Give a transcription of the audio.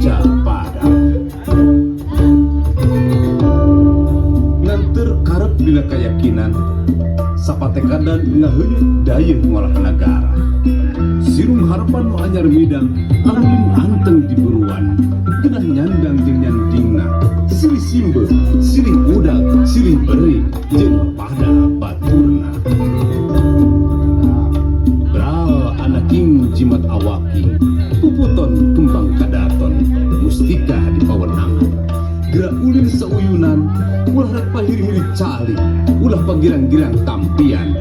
Japada nganter karep dina keyakinan sapatekadan ngaheuyeut dayeuh ngolah nagara. Sirum harapan nu anyar midang alangin anteng di buruan geunah nyandang jeung nyandingna silih simbeu silih udag silih beri jeung pada baturna. Bral anaking jimat awaking puputon kembang kadaton mustika di pawenangan. Gerak ulin sauyunan ulah rek pahiri-hiri cali ulah pagirang-girang tampian